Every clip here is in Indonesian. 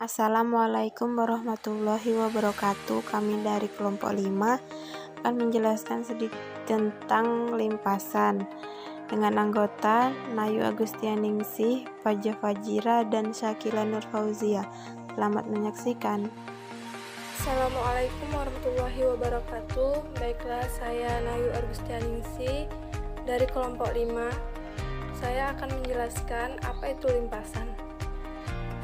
Assalamualaikum warahmatullahi wabarakatuh. Kami dari kelompok 5 akan menjelaskan sedikit tentang limpasan dengan anggota Nayu Agustianingsih, Faja Fajira, dan Syakila Nur Fauzia. Selamat menyaksikan. Assalamualaikum warahmatullahi wabarakatuh. Baiklah, saya Nayu Agustianingsih dari kelompok 5. Saya akan menjelaskan apa itu limpasan.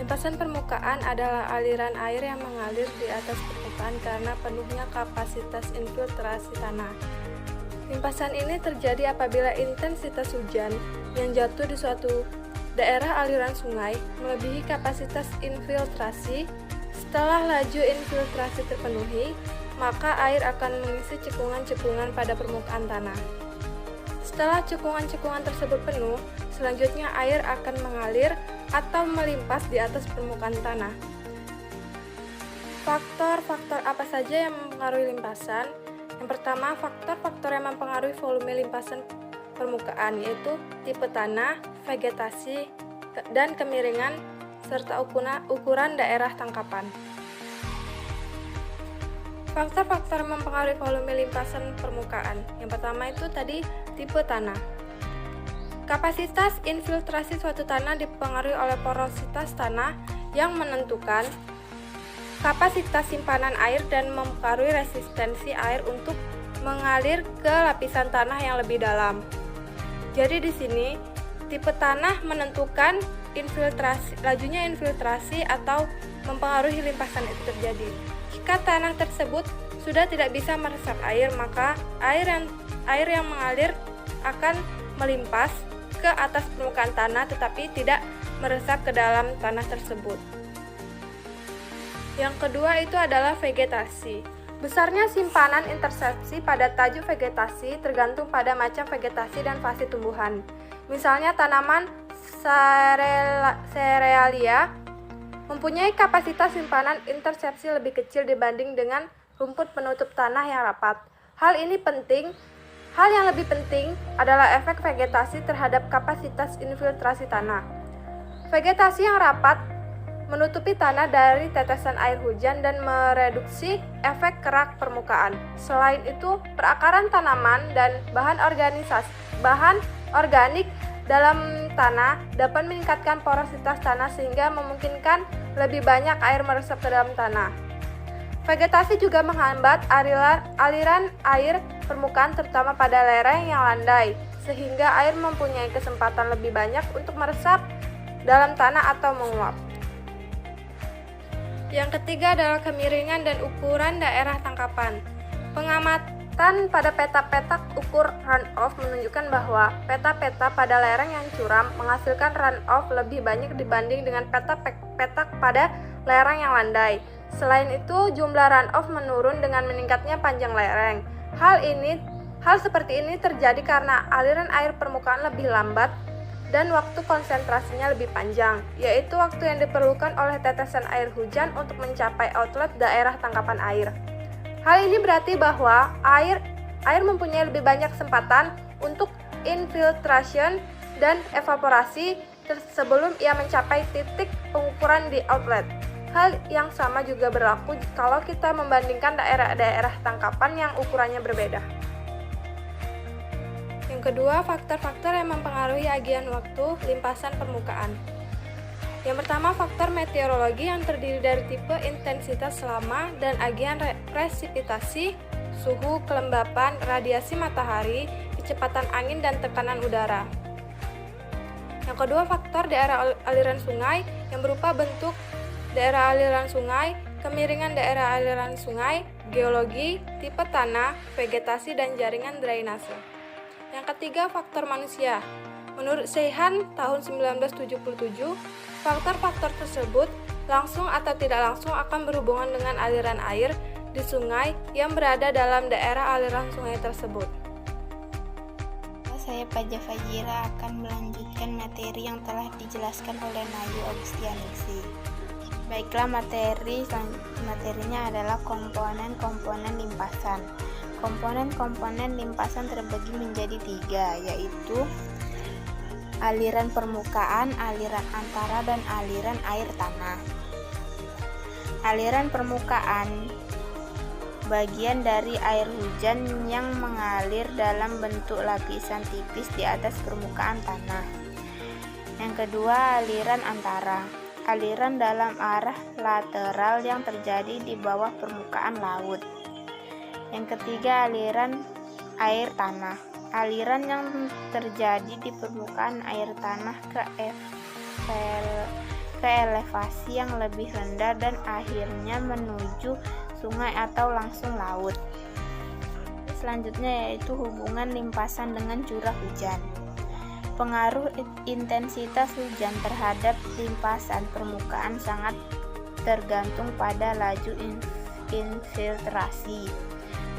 Limpasan permukaan adalah aliran air yang mengalir di atas permukaan karena penuhnya kapasitas infiltrasi tanah. Limpasan ini terjadi apabila intensitas hujan yang jatuh di suatu daerah aliran sungai melebihi kapasitas infiltrasi. Setelah laju infiltrasi terpenuhi, maka air akan mengisi cekungan-cekungan pada permukaan tanah. Setelah cekungan-cekungan tersebut penuh, selanjutnya air akan mengalir atau melimpas di atas permukaan tanah. Faktor-faktor apa saja yang mempengaruhi limpasan? Yang pertama, faktor-faktor yang mempengaruhi volume limpasan permukaan yaitu tipe tanah, vegetasi, dan kemiringan, serta ukuran daerah tangkapan. Faktor-faktor yang mempengaruhi volume limpasan permukaan. Yang pertama itu tadi tipe tanah. Kapasitas infiltrasi suatu tanah dipengaruhi oleh porositas tanah yang menentukan kapasitas simpanan air dan mempengaruhi resistensi air untuk mengalir ke lapisan tanah yang lebih dalam. Jadi di sini tipe tanah menentukan lajunya infiltrasi atau mempengaruhi limpasan itu terjadi. Jika tanah tersebut sudah tidak bisa meresap air, maka air yang mengalir akan melimpas ke atas permukaan tanah tetapi tidak meresap ke dalam tanah tersebut. Yang kedua itu adalah vegetasi. Besarnya simpanan intersepsi pada tajuk vegetasi tergantung pada macam vegetasi dan fase tumbuhan. Misalnya tanaman serealia mempunyai kapasitas simpanan intersepsi lebih kecil dibanding dengan rumput penutup tanah yang rapat. Hal yang lebih penting adalah efek vegetasi terhadap kapasitas infiltrasi tanah. Vegetasi yang rapat menutupi tanah dari tetesan air hujan dan mereduksi efek kerak permukaan. Selain itu, perakaran tanaman dan bahan organik dalam tanah dapat meningkatkan porositas tanah sehingga memungkinkan lebih banyak air meresap ke dalam tanah. Vegetasi juga menghambat aliran air permukaan terutama pada lereng yang landai, sehingga air mempunyai kesempatan lebih banyak untuk meresap dalam tanah atau menguap. Yang ketiga adalah kemiringan dan ukuran daerah tangkapan. Pengamatan pada peta-peta ukur runoff menunjukkan bahwa peta-peta pada lereng yang curam menghasilkan runoff lebih banyak dibanding dengan peta-peta pada lereng yang landai. Selain itu, jumlah runoff menurun dengan meningkatnya panjang lereng. Hal seperti ini terjadi karena aliran air permukaan lebih lambat dan waktu konsentrasinya lebih panjang, yaitu waktu yang diperlukan oleh tetesan air hujan untuk mencapai outlet daerah tangkapan air. Hal ini berarti bahwa air mempunyai lebih banyak kesempatan untuk infiltration dan evaporasi sebelum ia mencapai titik pengukuran di outlet. Hal yang sama juga berlaku kalau kita membandingkan daerah-daerah tangkapan yang ukurannya berbeda. Yang kedua, faktor-faktor yang mempengaruhi agian waktu limpasan permukaan. Yang pertama, faktor meteorologi yang terdiri dari tipe, intensitas lama, dan agian presipitasi, suhu, kelembapan, radiasi matahari, kecepatan angin, dan tekanan udara. Yang kedua, faktor daerah aliran sungai yang berupa bentuk daerah aliran sungai, kemiringan daerah aliran sungai, geologi, tipe tanah, vegetasi, dan jaringan drainase. Yang ketiga, faktor manusia. Menurut Seihan tahun 1977, faktor-faktor tersebut langsung atau tidak langsung akan berhubungan dengan aliran air di sungai yang berada dalam daerah aliran sungai tersebut. Saya Faja Fajira akan melanjutkan materi yang telah dijelaskan oleh Nayu Agustianingsih. Baiklah, materinya adalah komponen-komponen limpasan. Komponen-komponen limpasan terbagi menjadi 3, yaitu aliran permukaan, aliran antara, dan aliran air tanah. Aliran permukaan bagian dari air hujan yang mengalir dalam bentuk lapisan tipis di atas permukaan tanah. Yang kedua, aliran antara. Aliran dalam arah lateral yang terjadi di bawah permukaan laut. Yang ketiga, aliran air tanah. Aliran yang terjadi di permukaan air tanah ke elevasi yang lebih rendah dan akhirnya menuju sungai atau langsung laut. Selanjutnya yaitu hubungan limpasan dengan curah hujan. Pengaruh intensitas hujan terhadap limpasan permukaan sangat tergantung pada laju infiltrasi.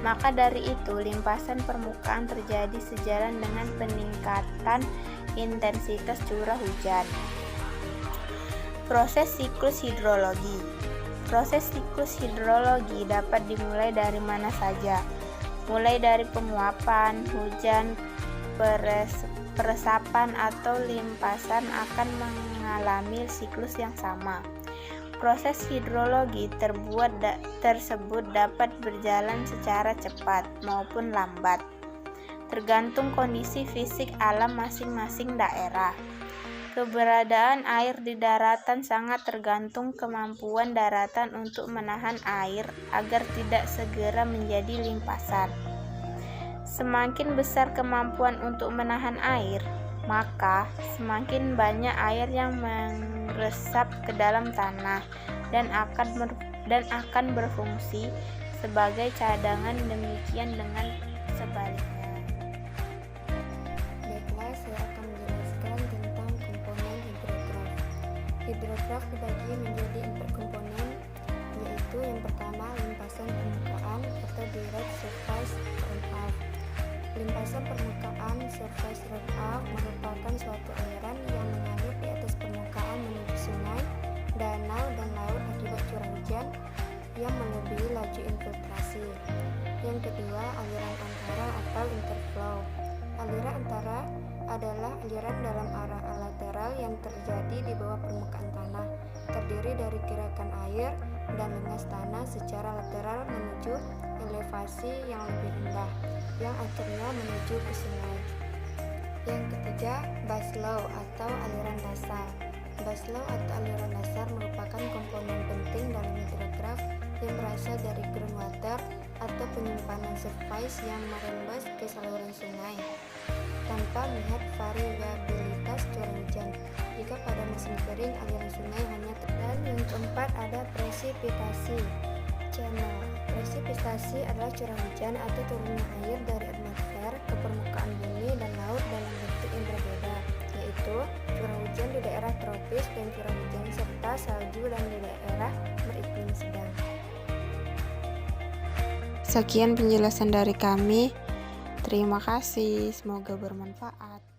Maka dari itu, limpasan permukaan terjadi sejalan dengan peningkatan intensitas curah hujan. Proses siklus hidrologi. Proses siklus hidrologi dapat dimulai dari mana saja, mulai dari penguapan, hujan, peresapan, atau limpasan akan mengalami siklus yang sama. Proses hidrologi tersebut dapat berjalan secara cepat maupun lambat, tergantung kondisi fisik alam masing-masing daerah. Keberadaan air di daratan sangat tergantung kemampuan daratan untuk menahan air agar tidak segera menjadi limpasan. Semakin besar kemampuan untuk menahan air, maka semakin banyak air yang meresap ke dalam tanah dan akan berfungsi sebagai cadangan. Demikian dengan sebaliknya. Baiklah, saya akan menjelaskan tentang komponen hidrograf. Hidrograf dibagi menjadi 4 komponen, yaitu yang pertama limpasan permukaan atau direct surface runoff. Limpasan permukaan surface runoff merupakan suatu aliran yang mengalir di atas permukaan menuju sungai, danau, dan laut akibat curah hujan yang melebihi laju infiltrasi. Yang kedua, aliran antara atau interflow. Aliran antara adalah aliran dalam arah lateral yang terjadi di bawah permukaan tanah, terdiri dari gerakan air dan lingas tanah secara lateral menuju elevasi yang lebih rendah, yang akhirnya menuju ke sungai. Yang ketiga, baslow atau aliran dasar. Baslow atau aliran dasar merupakan komponen penting dalam hidrograf yang berasal dari groundwater atau penyimpanan surface yang merembes ke saluran sungai tanpa melihat variabilitas curah hujan. Jika pada musim kering aliran sungai hanya dan yang keempat ada presipitasi channel. Presipitasi adalah curah hujan atau turunnya air dari atmosfer ke permukaan bumi dan laut dalam bentuk yang berbeda, yaitu curah hujan di daerah tropis dan curah hujan serta salju dan di daerah beriklim sedang. Sekian penjelasan dari kami. Terima kasih, semoga bermanfaat.